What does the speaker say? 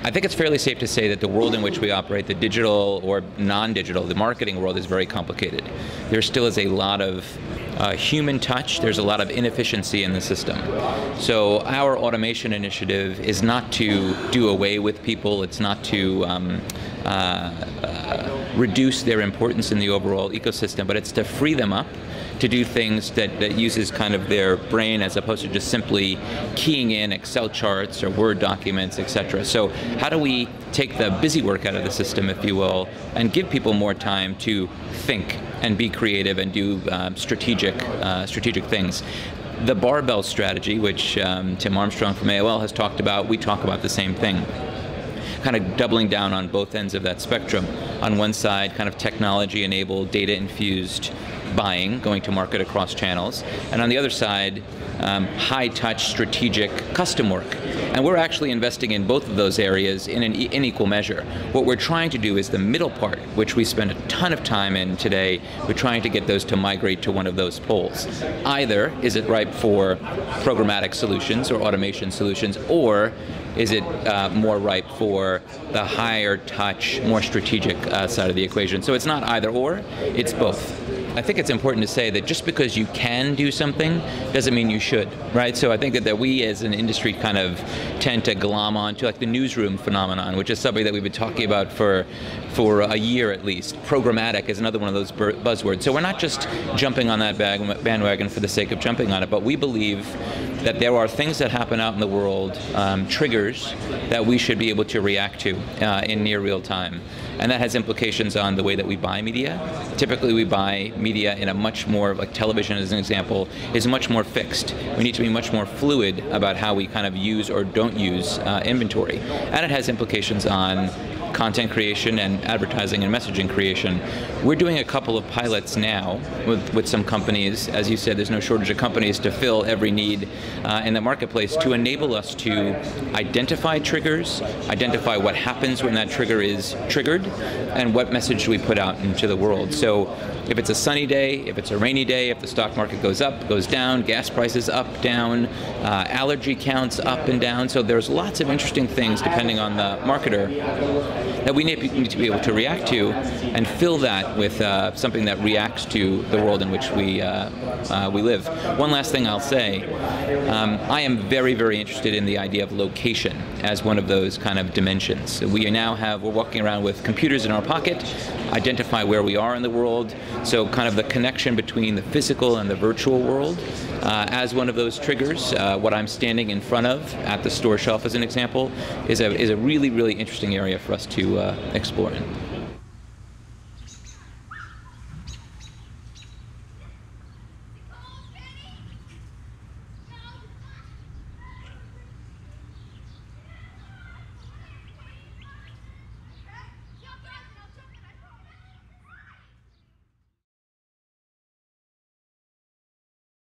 I think it's fairly safe to say that the world in which we operate, the digital or non-digital, the marketing world, is very complicated. There still is a lot of human touch. There's a lot of inefficiency in the system. So our automation initiative is not to do away with people. It's not to reduce their importance in the overall ecosystem, but it's to free them up to do things that uses kind of their brain as opposed to just simply keying in Excel charts or Word documents, etc. So how do we take the busy work out of the system, if you will, and give people more time to think and be creative and do strategic things? The Barbell strategy, which Tim Armstrong from AOL has talked about, we talk about the same thing. Kind of doubling down on both ends of that spectrum. On one side, kind of technology-enabled, data-infused buying, going to market across channels, and on the other side, high-touch, strategic custom work. And we're actually investing in both of those areas in equal measure. What we're trying to do is the middle part, which we spend a ton of time in today, we're trying to get those to migrate to one of those poles. Either is it ripe for programmatic solutions or automation solutions, or is it more ripe for the higher touch, more strategic side of the equation? So it's not either or, it's both. I think it's important to say that just because you can do something doesn't mean you should, right? So I think that we as an industry kind of tend to glom onto like the newsroom phenomenon, which is something that we've been talking about for a year at least. Programmatic is another one of those buzzwords. So we're not just jumping on that bandwagon for the sake of jumping on it, but we believe that there are things that happen out in the world, triggers that we should be able to react to in near real time. And that has implications on the way that we buy media. Typically we buy media in a much more, like television as an example, is much more fixed. We need to be much more fluid about how we kind of use or don't use inventory. And it has implications on content creation and advertising and messaging creation. We're doing a couple of pilots now with some companies. As you said, there's no shortage of companies to fill every need in the marketplace to enable us to identify triggers, identify what happens when that trigger is triggered, and what message do we put out into the world. So if it's a sunny day, if it's a rainy day, if the stock market goes up, goes down, gas prices up, down, allergy counts up and down. So there's lots of interesting things depending on the marketer that we need to be able to react to and fill that with something that reacts to the world in which we live. One last thing I'll say, I am very, very interested in the idea of location as one of those kind of dimensions. We're walking around with computers in our pocket, identify where we are in the world, so kind of the connection between the physical and the virtual world as one of those triggers. What I'm standing in front of at the store shelf, as an example, is a really, really interesting area for us to explore in.